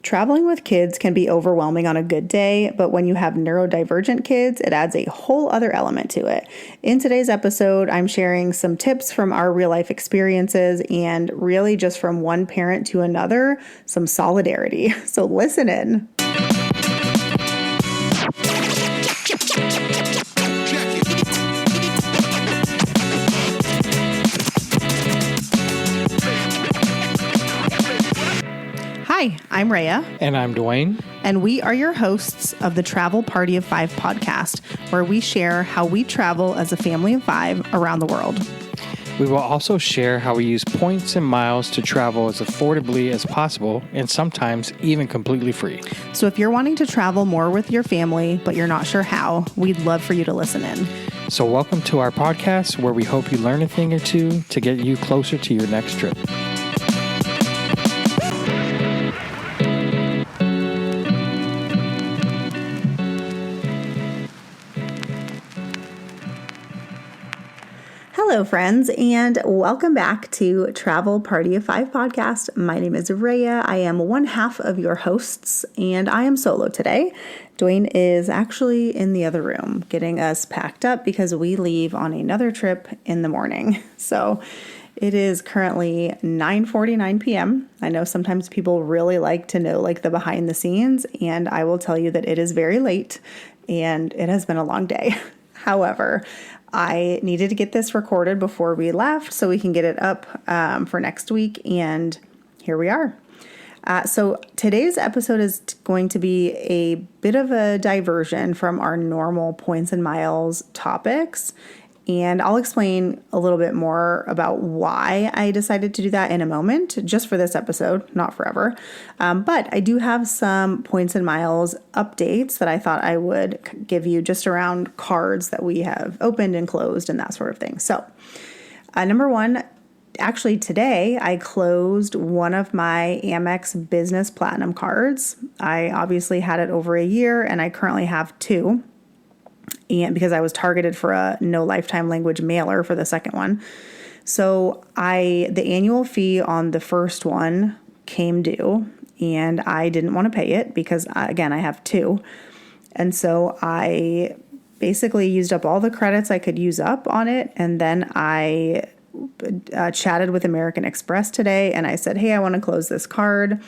Traveling with kids can be overwhelming on a good day, but when you have neurodivergent kids, it adds a whole other element to it. In today's episode, I'm sharing some tips from our real life experiences and really just from one parent to another, some solidarity. So listen in. Hi, I'm Rhea. And I'm Dwayne. And we are your hosts of the Travel Party of Five podcast, where we share how we travel as a family of five around the world. We will also share how we use points and miles to travel as affordably as possible and sometimes even completely free. So if you're wanting to travel more with your family, but you're not sure how, we'd love for you to listen in. So welcome to our podcast, where we hope you learn a thing or two to get you closer to your next trip. Hello, friends, and welcome back to Travel Party of Five podcast. My name is Rhea. I am one half of your hosts, and I am solo today. Dwayne is actually in the other room getting us packed up because we leave on another trip in the morning. So it is currently 9:49 p.m. I know sometimes people really like to know like the behind the scenes, and I will tell you that it is very late and it has been a long day. However, I needed to get this recorded before we left so we can get it up for next week, and here we are. So today's episode is going to be a bit of a diversion from our normal points and miles topics, and I'll explain a little bit more about why I decided to do that in a moment, just for this episode, not forever. But I do have some points and miles updates that I thought I would give you just around cards that we have opened and closed and that sort of thing. So number one, actually today I closed one of my Amex Business Platinum cards. I obviously had it over a year and I currently have two. And because I was targeted for a no lifetime language mailer for the second one. So the annual fee on the first one came due and I didn't want to pay it because again, I have two. And so I basically used up all the credits I could use up on it. And then I chatted with American Express today and I said, hey, I want to close this card.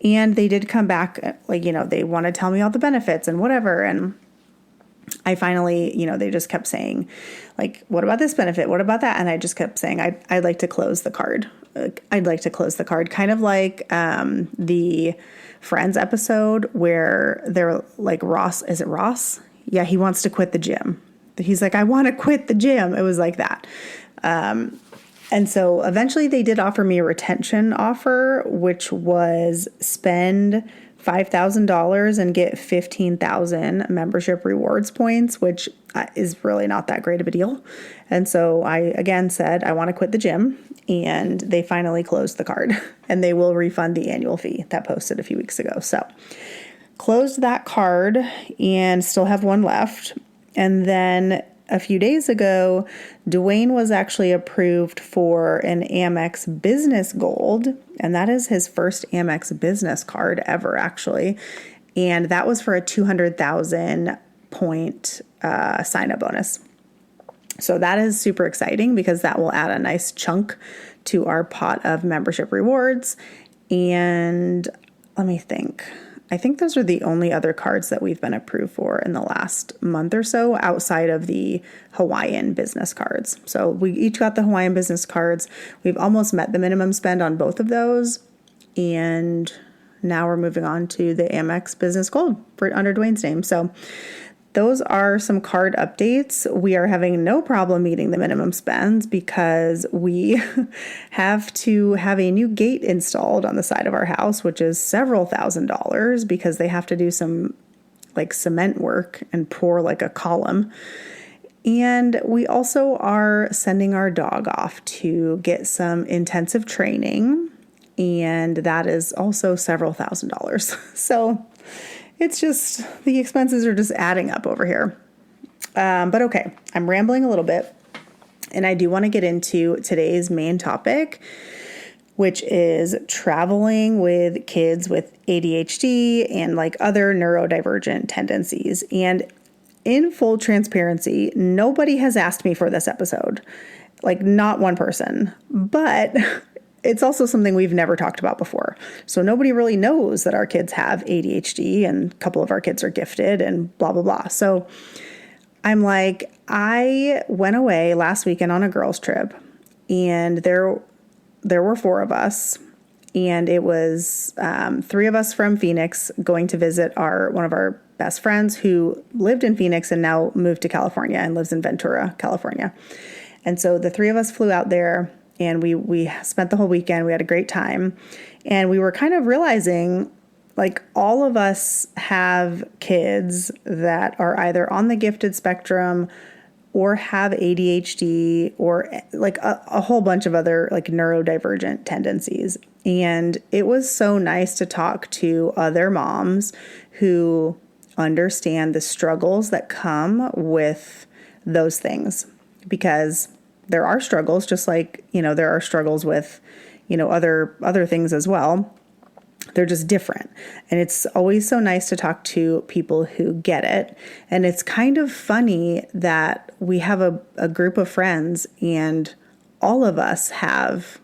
And they did come back, they want to tell me all the benefits and whatever. And I finally, they just kept saying, like, what about this benefit? What about that? And I just kept saying, I'd like to close the card. I'd like to close the card. Kind of like the Friends episode where they're like, Ross, is it Ross? Yeah, he wants to quit the gym. He's like, I want to quit the gym. It was like that. And so eventually they did offer me a retention offer, which was spend $5,000 and get 15,000 membership rewards points, which is really not that great of a deal. And so I again said, I want to quit the gym, and they finally closed the card and they will refund the annual fee that posted a few weeks ago. So closed that card and still have one left. And then a few days ago, Dwayne was actually approved for an Amex Business Gold, and that is his first Amex Business card ever, actually. And that was for a 200,000 point sign-up bonus. So that is super exciting because that will add a nice chunk to our pot of membership rewards. And let me think. I think those are the only other cards that we've been approved for in the last month or so outside of the Hawaiian business cards. So we each got the Hawaiian business cards. We've almost met the minimum spend on both of those. And now we're moving on to the Amex Business Gold under Dwayne's name. So those are some card updates. We are having no problem meeting the minimum spends because we have to have a new gate installed on the side of our house, which is several $1,000s because they have to do some like cement work and pour like a column. And we also are sending our dog off to get some intensive training, and that is also several $1,000s. So it's just, the expenses are just adding up over here. But okay, I'm rambling a little bit, and I do want to get into today's main topic. which is traveling with kids with ADHD and like other neurodivergent tendencies. And in full transparency, nobody has asked me for this episode, like not one person, but it's also something we've never talked about before. So nobody really knows that our kids have ADHD and a couple of our kids are gifted and blah, blah, blah. So I'm like, I went away last weekend on a girls' trip, and there were 4 of us, and it was 3 of us from Phoenix going to visit one of our best friends who lived in Phoenix and now moved to California and lives in Ventura, California. And so the 3 of us flew out there, and we spent the whole weekend. We had a great time, and we were kind of realizing, like, all of us have kids that are either on the gifted spectrum or have ADHD or like a whole bunch of other like neurodivergent tendencies. And it was so nice to talk to other moms who understand the struggles that come with those things, because there are struggles, just like, there are struggles with, other things as well. They're just different. And it's always so nice to talk to people who get it. And it's kind of funny that we have a group of friends and all of us have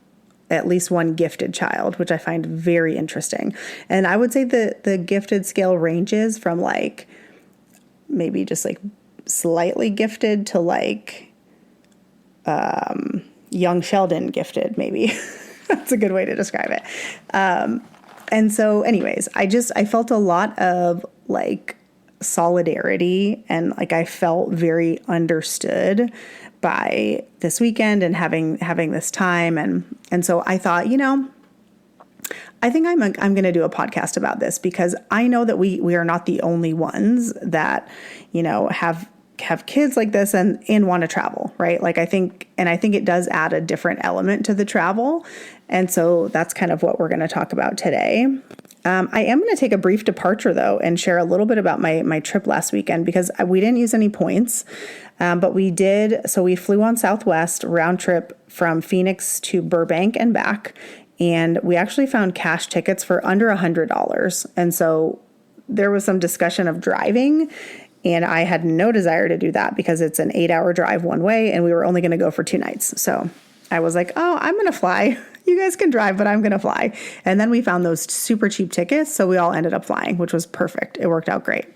at least one gifted child, which I find very interesting. And I would say that the gifted scale ranges from like maybe just like slightly gifted to like young Sheldon gifted, maybe. That's a good way to describe it. And so anyways, I felt a lot of like solidarity, and like I felt very understood by this weekend and having this time. And so I thought, I think I'm going to do a podcast about this, because I know that we are not the only ones that, have kids like this and want to travel, right? Like I think it does add a different element to the travel. And so that's kind of what we're going to talk about today. I am going to take a brief departure though and share a little bit about my trip last weekend, because we didn't use any points, but we did. So we flew on Southwest round trip from Phoenix to Burbank and back. And we actually found cash tickets for under $100. And so there was some discussion of driving, and I had no desire to do that because it's an 8-hour drive one way, and we were only going to go for 2 nights. So I was like, oh, I'm going to fly. You guys can drive, but I'm going to fly. And then we found those super cheap tickets, so we all ended up flying, which was perfect. It worked out great.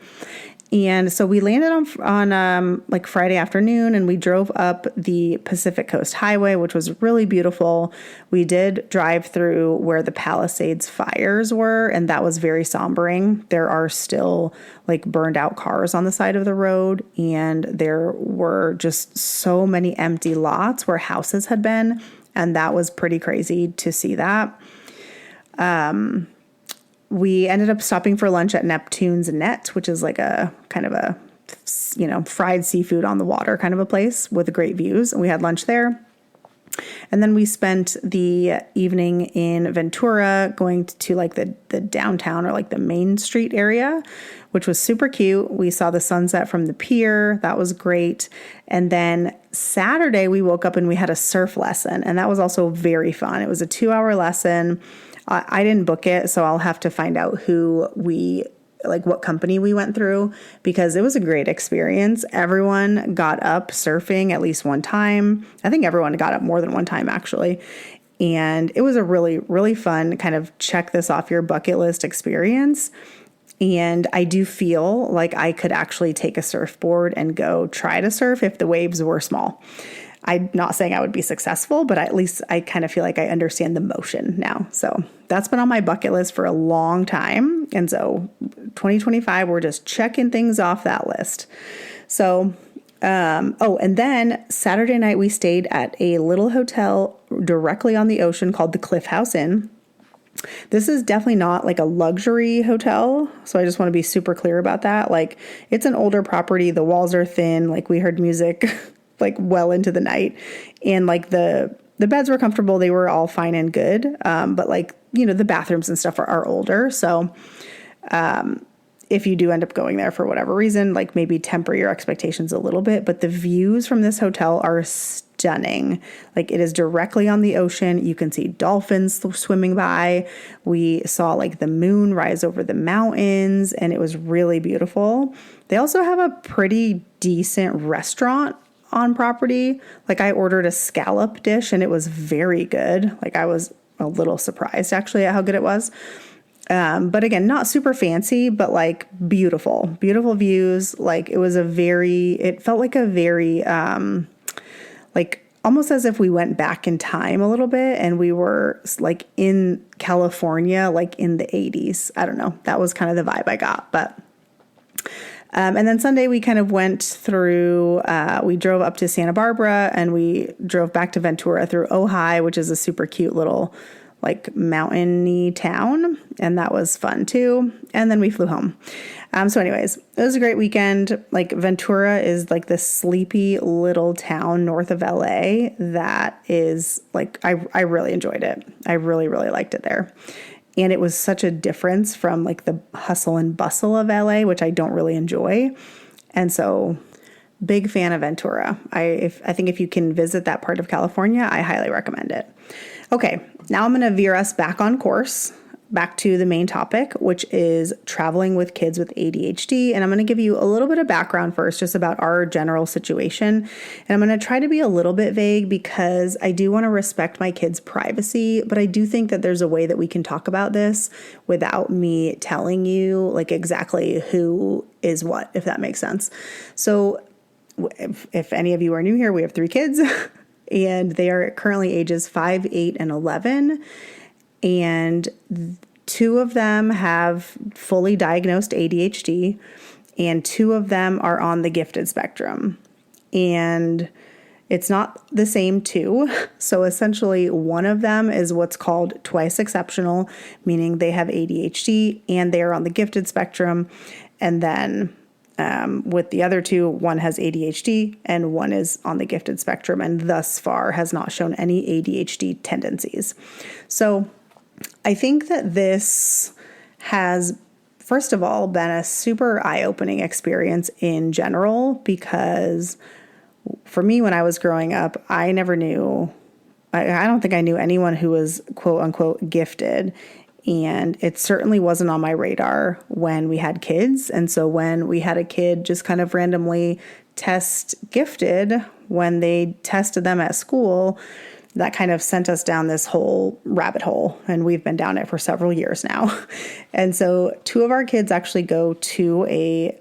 And so we landed on like Friday afternoon, and we drove up the Pacific Coast Highway, which was really beautiful. We did drive through where the Palisades fires were, and that was very sombering. There are still like burned out cars on the side of the road, and there were just so many empty lots where houses had been, and that was pretty crazy to see that. We ended up stopping for lunch at Neptune's Net, which is like a kind of a, fried seafood on the water kind of a place with great views. And we had lunch there. And then we spent the evening in Ventura going to like the downtown or like the Main Street area, which was super cute. We saw the sunset from the pier. That was great. And then Saturday we woke up and we had a surf lesson, and that was also very fun. It was a 2-hour lesson. I didn't book it, so I'll have to find out what company we went through, because it was a great experience. Everyone got up surfing at least one time. I think everyone got up more than one time, actually. And it was a really, really fun kind of check this off your bucket list experience. And I do feel like I could actually take a surfboard and go try to surf if the waves were small. I'm not saying I would be successful, but at least I kind of feel like I understand the motion now. So that's been on my bucket list for a long time. And so 2025, we're just checking things off that list. So, and then Saturday night, we stayed at a little hotel directly on the ocean called the Cliff House Inn. This is definitely not like a luxury hotel, so I just want to be super clear about that. Like, it's an older property. The walls are thin. Like, we heard music like well into the night, and like the beds were comfortable. They were all fine and good. But like, the bathrooms and stuff are older. So, if you do end up going there for whatever reason, like maybe temper your expectations a little bit, but the views from this hotel are stunning. Like, it is directly on the ocean. You can see dolphins swimming by. We saw like the moon rise over the mountains, and it was really beautiful. They also have a pretty decent restaurant on property. Like, I ordered a scallop dish and it was very good. Like, I was a little surprised actually at how good it was. But again, not super fancy, but like beautiful views. Like, it felt like a very, like almost as if we went back in time a little bit and we were like in California, like in the 80s. I don't know. That was kind of the vibe I got, but and then Sunday we kind of went through, we drove up to Santa Barbara and we drove back to Ventura through Ojai, which is a super cute little like mountainy town. And that was fun too. And then we flew home. So anyways, it was a great weekend. Like, Ventura is like this sleepy little town north of LA that is like, I really enjoyed it. I really, really liked it there. And it was such a difference from like the hustle and bustle of LA, which I don't really enjoy. And so, big fan of Ventura. I think if you can visit that part of California, I highly recommend it. Okay, now I'm going to veer us back on course, back to the main topic, which is traveling with kids with ADHD. And I'm going to give you a little bit of background first, just about our general situation. And I'm going to try to be a little bit vague because I do want to respect my kids' privacy, but I do think that there's a way that we can talk about this without me telling you like exactly who is what, if that makes sense. So if any of you are new here, we have 3 kids and they are currently ages 5, 8, and 11. And 2 of them have fully diagnosed ADHD, and 2 of them are on the gifted spectrum. And it's not the same 2. So essentially, one of them is what's called twice exceptional, meaning they have ADHD and they are on the gifted spectrum. And then with the other 2, one has ADHD and one is on the gifted spectrum, and thus far has not shown any ADHD tendencies. So I think that this has, first of all, been a super eye-opening experience in general, because for me, when I was growing up, I never knew, I don't think I knew anyone who was quote unquote gifted. And it certainly wasn't on my radar when we had kids. And so when we had a kid just kind of randomly test gifted, when they tested them at school, that kind of sent us down this whole rabbit hole. And we've been down it for several years now. And so 2 of our kids actually go to a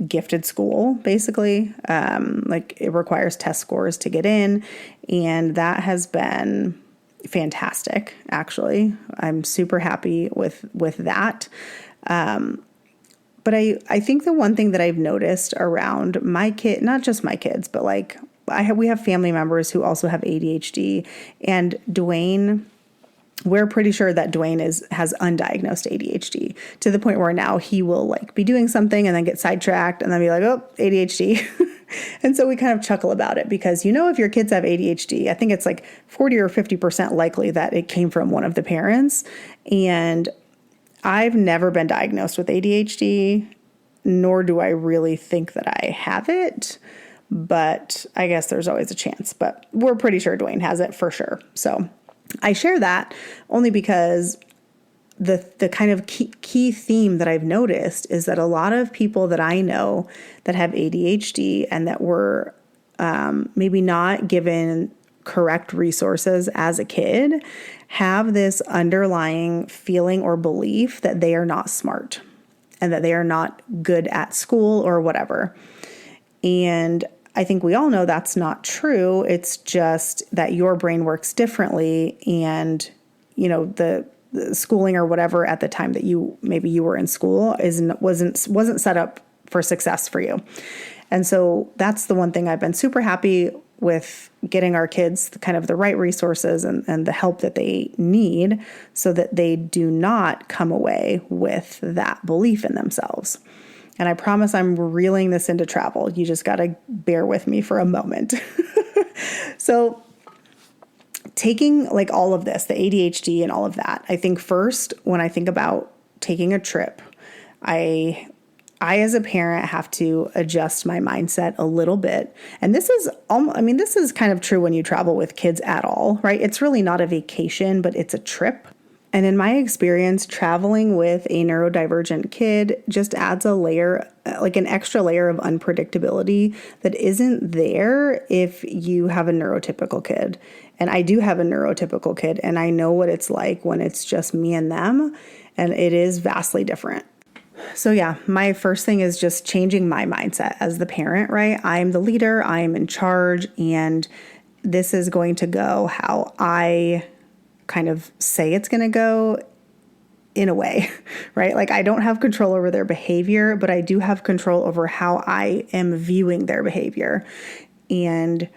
gifted school, basically. Like, it requires test scores to get in. And that has been fantastic, actually. I'm super happy with that. But I think the one thing that I've noticed around my kid, not just my kids, but like we have family members who also have ADHD, and Dwayne, we're pretty sure that Dwayne has undiagnosed ADHD, to the point where now he will like be doing something and then get sidetracked and then be like, oh, ADHD. And so we kind of chuckle about it because, if your kids have ADHD, I think it's like 40 or 50% likely that it came from one of the parents. And I've never been diagnosed with ADHD, nor do I really think that I have it. But I guess there's always a chance. But we're pretty sure Dwayne has it for sure. So I share that only because the kind of key theme that I've noticed is that a lot of people that I know that have ADHD and that were maybe not given correct resources as a kid have this underlying feeling or belief that they are not smart and that they are not good at school or whatever. And I think we all know that's not true. It's just that your brain works differently, and the schooling or whatever at the time that you were in school wasn't set up for success for you. And so that's the one thing I've been super happy with, getting our kids kind of the right resources and the help that they need so that they do not come away with that belief in themselves. And I promise I'm reeling this into travel. You just got to bear with me for a moment. So taking like all of this, the ADHD and all of that, I think first, when I think about taking a trip, I I, as a parent, have to adjust my mindset a little bit. And this is, this is kind of true when you travel with kids at all, right? It's really not a vacation, but it's a trip. And in my experience, traveling with a neurodivergent kid just adds a layer, like an extra layer of unpredictability that isn't there if you have a neurotypical kid. And I do have a neurotypical kid, and I know what it's like when it's just me and them, and it is vastly different. So yeah, my first thing is just changing my mindset as the parent, right? I'm the leader, I'm in charge, and this is going to go how I kind of say it's going to go in a way, right? Like, I don't have control over their behavior, but I do have control over how I am viewing their behavior. And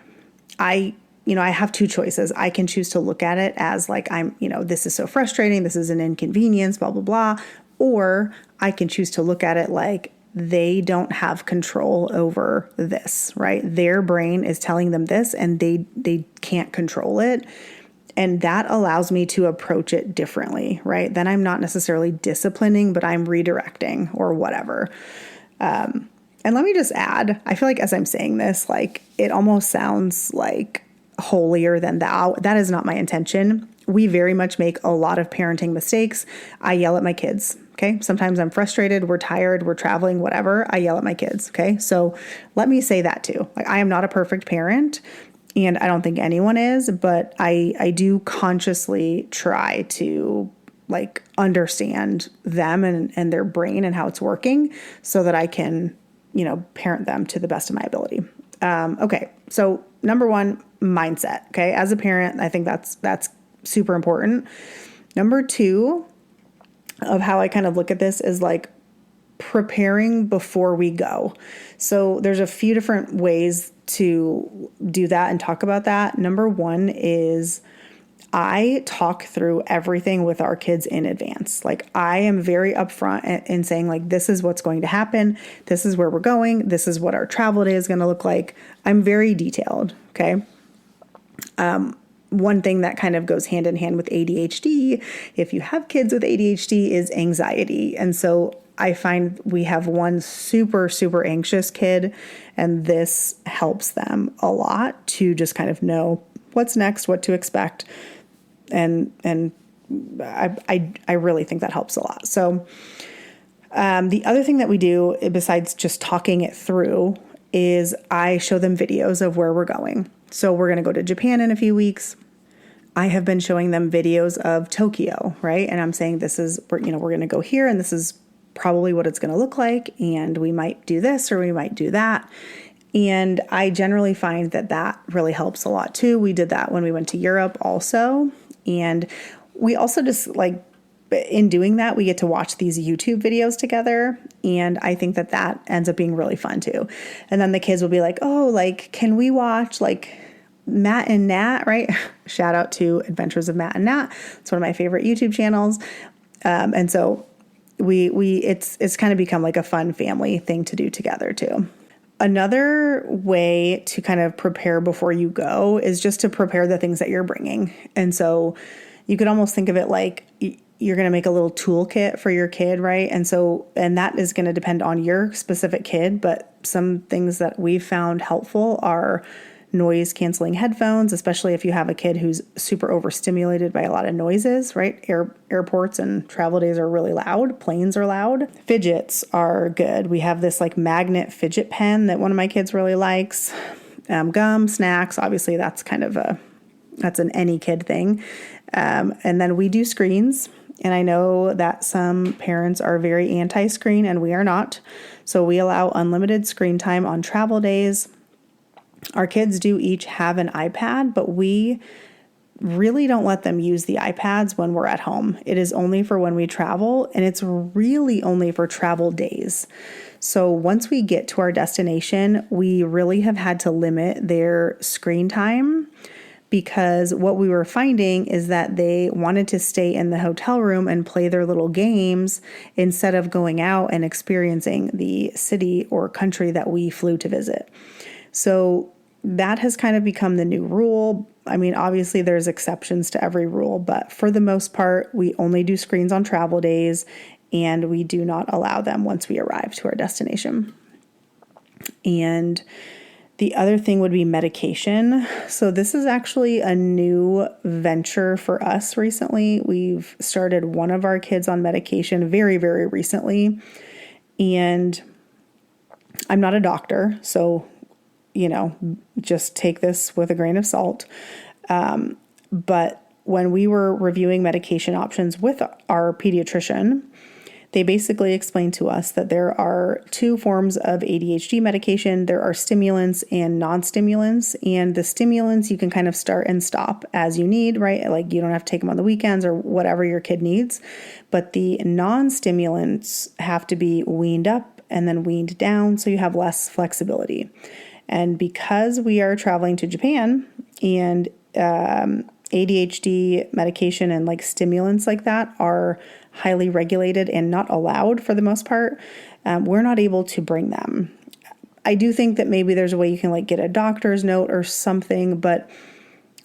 I have two choices. I can choose to look at it as like, this is so frustrating, this is an inconvenience, blah, blah, blah. Or I can choose to look at it like they don't have control over this, right? Their brain is telling them this and they can't control it. And that allows me to approach it differently, right? Then I'm not necessarily disciplining, but I'm redirecting or whatever. And let me just add, I feel like as I'm saying this, like, it almost sounds like holier than thou. That is not my intention. We very much make a lot of parenting mistakes. I yell at my kids. Okay. Sometimes I'm frustrated. We're tired. We're traveling, whatever. I yell at my kids. Okay. So let me say that too. Like, I am not a perfect parent, and I don't think anyone is, but I do consciously try to like understand them and their brain and how it's working so that I can, parent them to the best of my ability. Okay. So number one, mindset. Okay. As a parent, I think that's super important. Number two of how I kind of look at this is like preparing before we go. So there's a few different ways to do that and talk about that. Number one is I talk through everything with our kids in advance. Like, I am very upfront in saying, like, this is what's going to happen. This is where we're going. This is what our travel day is going to look like. I'm very detailed. Okay. One thing that kind of goes hand in hand with ADHD, if you have kids with ADHD, is anxiety. And so I find we have one super, super anxious kid, and this helps them a lot to just kind of know what's next, what to expect. And I really think that helps a lot. So the other thing that we do, besides just talking it through, is I show them videos of where we're going. So we're going to go to Japan in a few weeks. I have been showing them videos of Tokyo, right? And I'm saying, we're going to go here, and this is probably what it's going to look like. And we might do this or we might do that. And I generally find that really helps a lot too. We did that when we went to Europe also. And we also just like, in doing that, we get to watch these YouTube videos together. And I think that ends up being really fun too. And then the kids will be like, oh, like, can we watch like Matt and Nat, right? Shout out to Adventures of Matt and Nat. It's one of my favorite YouTube channels. And so it's kind of become like a fun family thing to do together too. Another way to kind of prepare before you go is just to prepare the things that you're bringing. And so you could almost think of it like you're going to make a little toolkit for your kid, right? And that is going to depend on your specific kid, but some things that we've found helpful are noise canceling headphones, especially if you have a kid who's super overstimulated by a lot of noises, right? Airports and travel days are really loud. Planes are loud. Fidgets are good. We have this like magnet fidget pen that one of my kids really likes. Gum, snacks, obviously that's an any kid thing. And then we do screens. And I know that some parents are very anti-screen, and we are not. So we allow unlimited screen time on travel days. Our kids do each have an iPad, but we really don't let them use the iPads when we're at home. It is only for when we travel, and it's really only for travel days. So once we get to our destination, we really have had to limit their screen time, because what we were finding is that they wanted to stay in the hotel room and play their little games instead of going out and experiencing the city or country that we flew to visit. So that has kind of become the new rule. I mean, obviously there's exceptions to every rule, but for the most part, we only do screens on travel days, and we do not allow them once we arrive to our destination. And the other thing would be medication. So this is actually a new venture for us recently. We've started one of our kids on medication very, very recently. And I'm not a doctor, so, just take this with a grain of salt. But when we were reviewing medication options with our pediatrician, they basically explained to us that there are two forms of ADHD medication. There are stimulants and non-stimulants. And the stimulants you can kind of start and stop as you need, right? Like you don't have to take them on the weekends or whatever your kid needs. But the non-stimulants have to be weaned up and then weaned down, so you have less flexibility. And because we are traveling to Japan and ADHD medication and like stimulants like that are highly regulated and not allowed for the most part, we're not able to bring them. I do think that maybe there's a way you can like get a doctor's note or something, but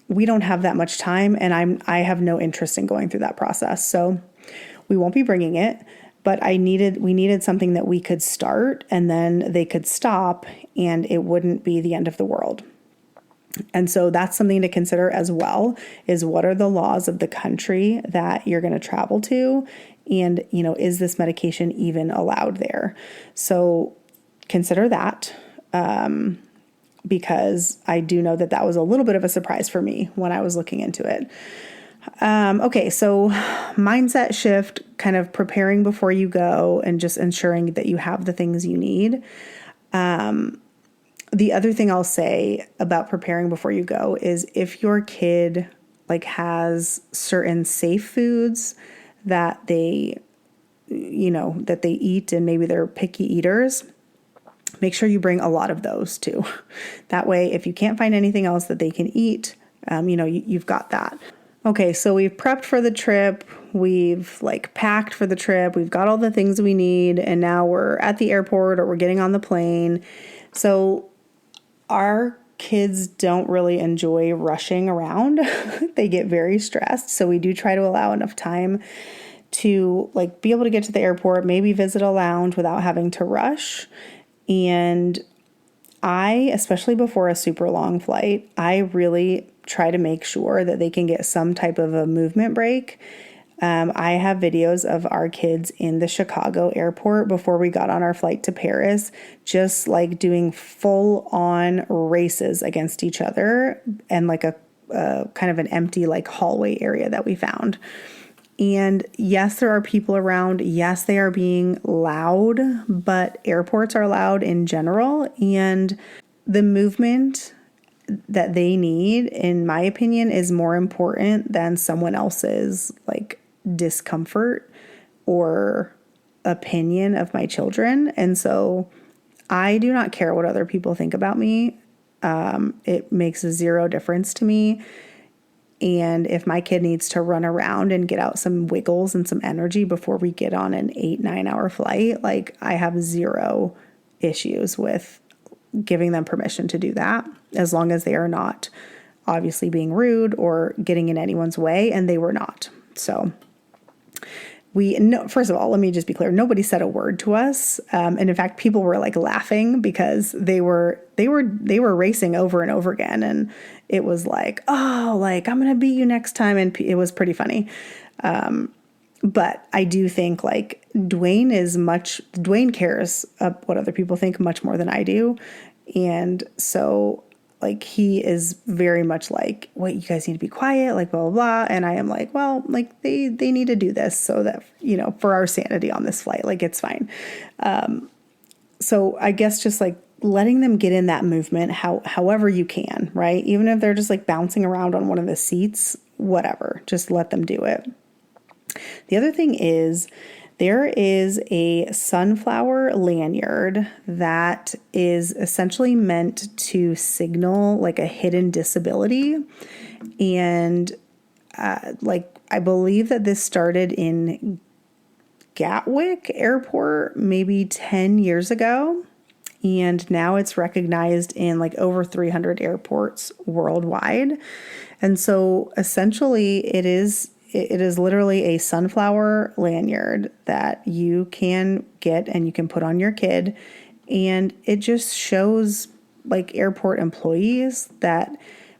we don't have that much time, and I have no interest in going through that process. So we won't be bringing it, but we needed something that we could start and then they could stop and it wouldn't be the end of the world. And so that's something to consider as well, is what are the laws of the country that you're going to travel to? And, is this medication even allowed there? So consider that, because I do know that was a little bit of a surprise for me when I was looking into it. Okay, so mindset shift, kind of preparing before you go and just ensuring that you have the things you need. The other thing I'll say about preparing before you go is if your kid has certain safe foods that they eat and maybe they're picky eaters, make sure you bring a lot of those too. That way, if you can't find anything else that they can eat, you've got that. Okay, so we've prepped for the trip, we've packed for the trip, we've got all the things we need, and now we're at the airport or we're getting on the plane. So our kids don't really enjoy rushing around. They get very stressed. So we do try to allow enough time to be able to get to the airport, maybe visit a lounge without having to rush. And especially before a super long flight, I really try to make sure that they can get some type of a movement break. I have videos of our kids in the Chicago airport before we got on our flight to Paris, just doing full on races against each other and a kind of an empty hallway area that we found. And yes, there are people around. Yes, they are being loud, but airports are loud in general. And the movement that they need, in my opinion, is more important than someone else's discomfort or opinion of my children. And so I do not care what other people think about me. It makes zero difference to me. And if my kid needs to run around and get out some wiggles and some energy before we get on an 8-9 hour flight, I have zero issues with giving them permission to do that, as long as they are not obviously being rude or getting in anyone's way, and they were not. So first of all, let me just be clear. Nobody said a word to us. And in fact, people were laughing because they were racing over and over again. And it was I'm going to beat you next time. And it was pretty funny. But I do think Dwayne cares what other people think much more than I do. And so he is very much wait, you guys need to be quiet, blah, blah, blah. And I am they need to do this so that, for our sanity on this flight, it's fine. So I guess just letting them get in that movement, however you can, right? Even if they're just bouncing around on one of the seats, whatever, just let them do it. The other thing is there is a sunflower lanyard that is essentially meant to signal a hidden disability. And I believe that this started in Gatwick Airport maybe 10 years ago. And now it's recognized in over 300 airports worldwide. And so essentially it is it is literally a sunflower lanyard that you can get and you can put on your kid. And it just shows like airport employees that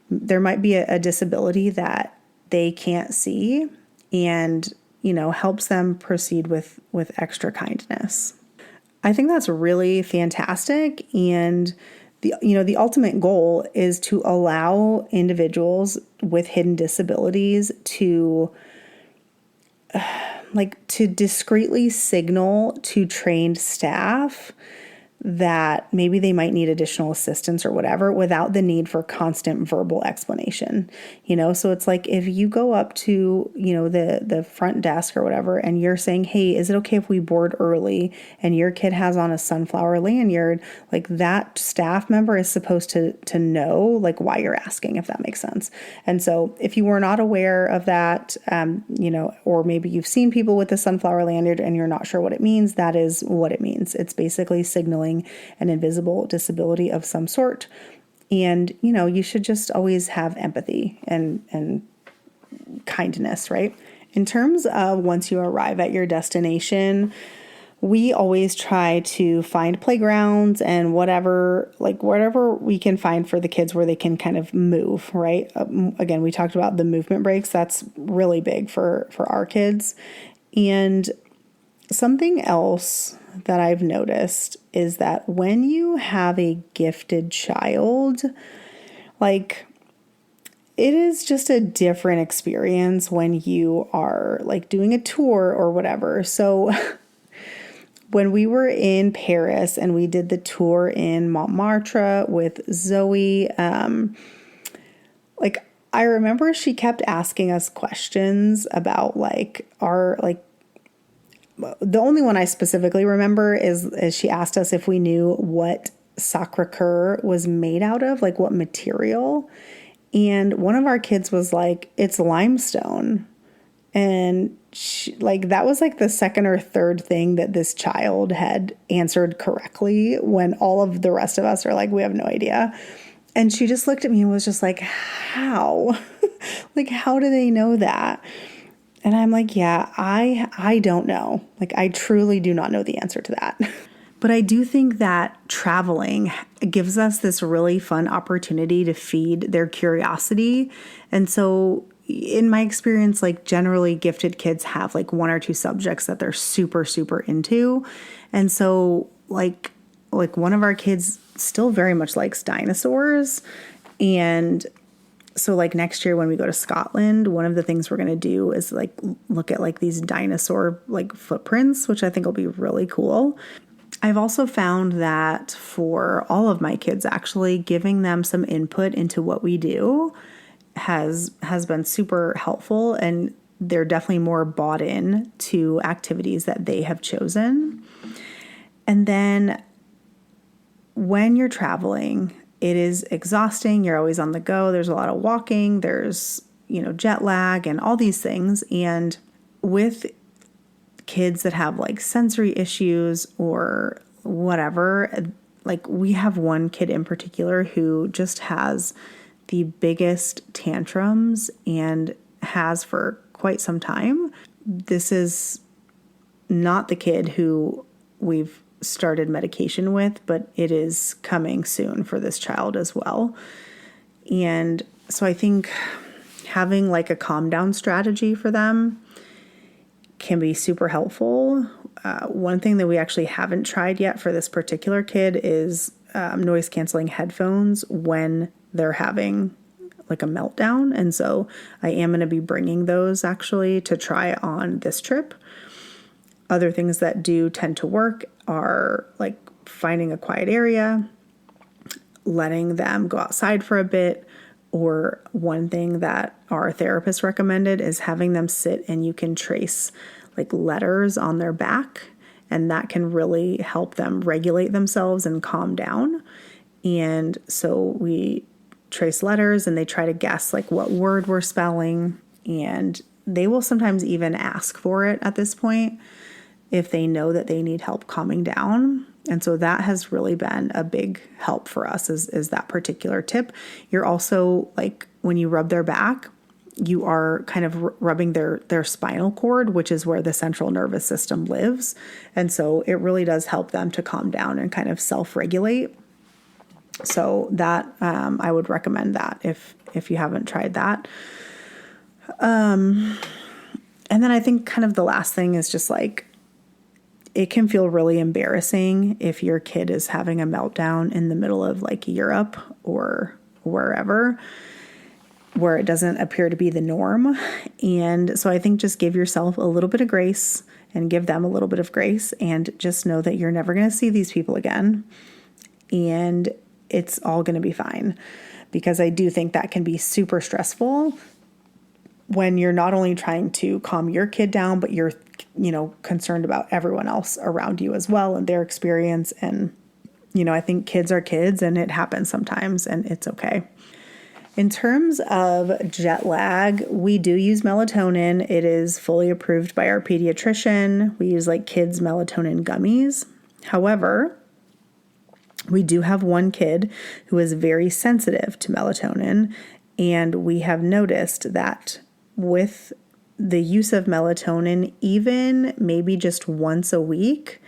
there might be a disability that they can't see, and, helps them proceed with extra kindness. I think that's really fantastic. And the ultimate goal is to allow individuals with hidden disabilities to discreetly signal to trained staff that maybe they might need additional assistance or whatever without the need for constant verbal explanation. So it's like if you go up to, the front desk or whatever, and you're saying, hey, is it okay if we board early? And your kid has on a sunflower lanyard, like that staff member is supposed to know like why you're asking, if that makes sense. And so if you were not aware of that, or maybe you've seen people with the sunflower lanyard and you're not sure what it means, that is what it means. It's basically signaling an invisible disability of some sort. And, you should just always have empathy and kindness, right? In terms of once you arrive at your destination, we always try to find playgrounds and whatever we can find for the kids where they can kind of move, right? Again, we talked about the movement breaks. That's really big for our kids. And something else that I've noticed is that when you have a gifted child, like it is just a different experience when you are like doing a tour or whatever. So when we were in Paris and we did the tour in Montmartre with Zoe, I remember she kept asking us questions about the only one I specifically remember is she asked us if we knew what Sacre-Cœur was made out of, like what material. And one of our kids was like, it's limestone. And that was like the second or third thing that this child had answered correctly when all of the rest of us are like, we have no idea. And she just looked at me and was just like, how? Like, how do they know that? And I'm like, yeah, I don't know. Like, I truly do not know the answer to that. But I do think that traveling gives us this really fun opportunity to feed their curiosity. And so in my experience, like generally gifted kids have like one or two subjects that they're super, super into. And so like one of our kids still very much likes dinosaurs. And so like next year when we go to Scotland, one of the things we're going to do is like look at like these dinosaur like footprints, which I think will be really cool. I've also found that for all of my kids, actually giving them some input into what we do has been super helpful, and they're definitely more bought in to activities that they have chosen. And then when you're traveling, it is exhausting. You're always on the go. There's a lot of walking. There's, jet lag and all these things. And with kids that have like sensory issues or whatever, like we have one kid in particular who just has the biggest tantrums and has for quite some time. This is not the kid who we've started medication with, but it is coming soon for this child as well. And so I think having like a calm down strategy for them can be super helpful. One thing that we actually haven't tried yet for this particular kid is noise canceling headphones when they're having like a meltdown. And so I am going to be bringing those actually to try on this trip. Other things that do tend to work are like finding a quiet area, letting them go outside for a bit, or one thing that our therapist recommended is having them sit and you can trace like letters on their back, and that can really help them regulate themselves and calm down. And so we trace letters and they try to guess like what word we're spelling, and they will sometimes even ask for it at this point if they know that they need help calming down. And so that has really been a big help for us is that particular tip. You're also like, when you rub their back, you are kind of rubbing their spinal cord, which is where the central nervous system lives. And so it really does help them to calm down and kind of self-regulate. So that, I would recommend that if you haven't tried that. And then I think kind of the last thing is just like, it can feel really embarrassing if your kid is having a meltdown in the middle of like Europe or wherever, where it doesn't appear to be the norm. And so I think just give yourself a little bit of grace and give them a little bit of grace, and just know that you're never going to see these people again. And it's all going to be fine, because I do think that can be super stressful when you're not only trying to calm your kid down, but you're, concerned about everyone else around you as well and their experience. And, I think kids are kids, and it happens sometimes, and it's okay. In terms of jet lag, we do use melatonin. It is fully approved by our pediatrician. We use like kids' melatonin gummies. However, we do have one kid who is very sensitive to melatonin, and we have noticed that with the use of melatonin, even maybe just once a week,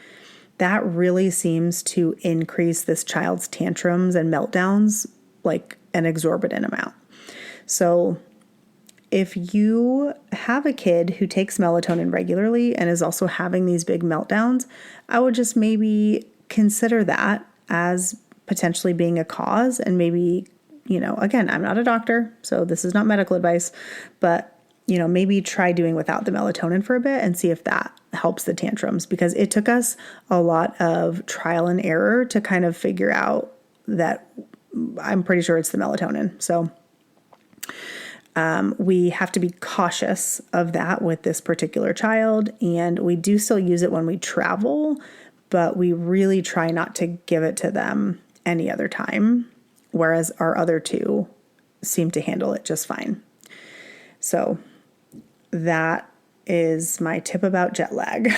that really seems to increase this child's tantrums and meltdowns like an exorbitant amount. So if you have a kid who takes melatonin regularly and is also having these big meltdowns, I would just maybe consider that as potentially being a cause. And maybe, again, I'm not a doctor, so this is not medical advice, but maybe try doing without the melatonin for a bit and see if that helps the tantrums, because it took us a lot of trial and error to kind of figure out that. I'm pretty sure it's the melatonin. So we have to be cautious of that with this particular child, and we do still use it when we travel, but we really try not to give it to them any other time, whereas our other two seem to handle it just fine. So that is my tip about jet lag.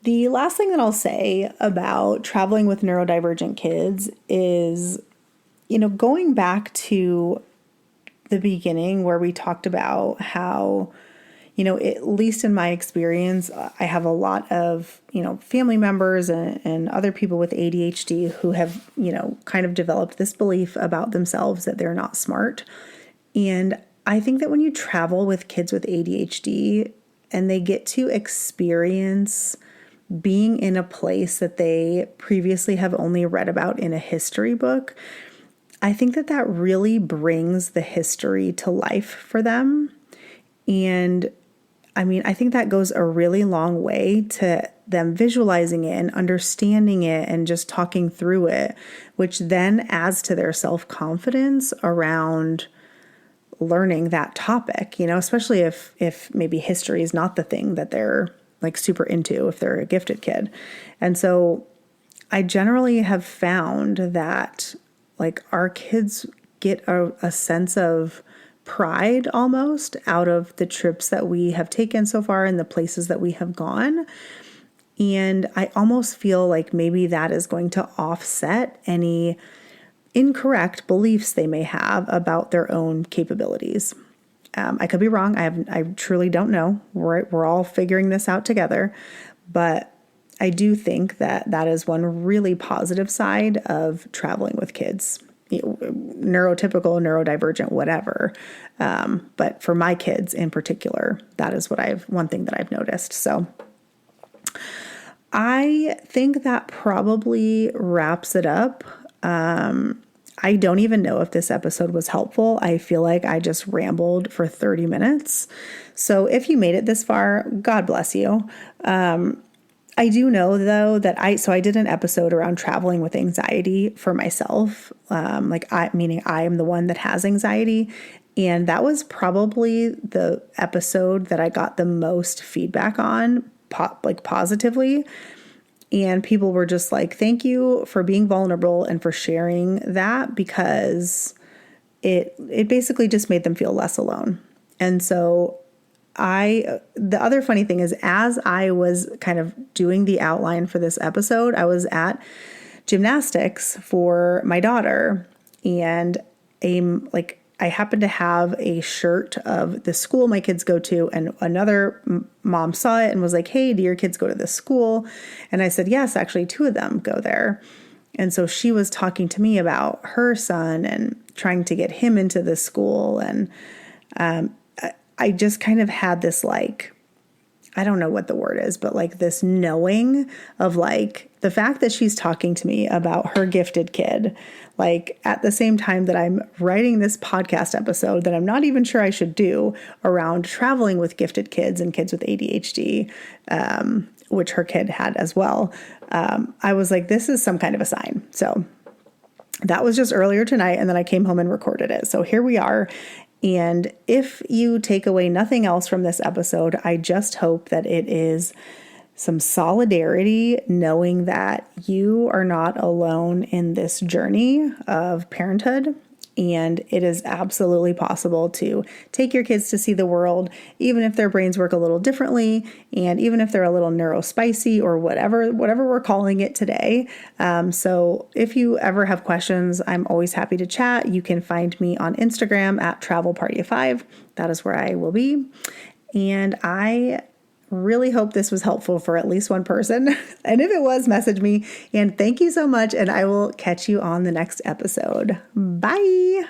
The last thing that I'll say about traveling with neurodivergent kids is, going back to the beginning where we talked about how, at least in my experience, I have a lot of, family members and other people with ADHD who have, kind of developed this belief about themselves that they're not smart. And I think that when you travel with kids with ADHD and they get to experience being in a place that they previously have only read about in a history book, I think that that really brings the history to life for them. And I think that goes a really long way to them visualizing it and understanding it and just talking through it, which then adds to their self-confidence around learning that topic, especially if maybe history is not the thing that they're like super into, if they're a gifted kid. And so I generally have found that like our kids get a sense of pride almost out of the trips that we have taken so far and the places that we have gone. And I almost feel like maybe that is going to offset any incorrect beliefs they may have about their own capabilities. I could be wrong. I truly don't know. We're all figuring this out together, but I do think that that is one really positive side of traveling with kids, neurotypical, neurodivergent, whatever. But for my kids in particular, that is one thing that I've noticed. So I think that probably wraps it up. I don't even know if this episode was helpful. I feel like I just rambled for 30 minutes. So if you made it this far, God bless you. I do know though that I did an episode around traveling with anxiety for myself. Meaning I am the one that has anxiety. And that was probably the episode that I got the most feedback on, positively. And people were just like, thank you for being vulnerable and for sharing that, because it basically just made them feel less alone. And so the other funny thing is, as I was kind of doing the outline for this episode, I was at gymnastics for my daughter, and I happened to have a shirt of the school my kids go to, and another mom saw it and was like, hey, do your kids go to this school? And I said, yes, actually 2 of them go there. And so she was talking to me about her son and trying to get him into this school. And I just kind of had this like, I don't know what the word is, but like this knowing of like the fact that she's talking to me about her gifted kid, like at the same time that I'm writing this podcast episode that I'm not even sure I should do around traveling with gifted kids and kids with ADHD, which her kid had as well. I was like, this is some kind of a sign. So that was just earlier tonight. And then I came home and recorded it. So here we are. And if you take away nothing else from this episode, I just hope that it is some solidarity, knowing that you are not alone in this journey of parenthood. And it is absolutely possible to take your kids to see the world, even if their brains work a little differently, and even if they're a little neurospicy or whatever we're calling it today. So if you ever have questions, I'm always happy to chat. You can find me on Instagram at travelparty5. That is where I will be. And I really hope this was helpful for at least one person. And if it was, message me. And thank you so much. And I will catch you on the next episode. Bye.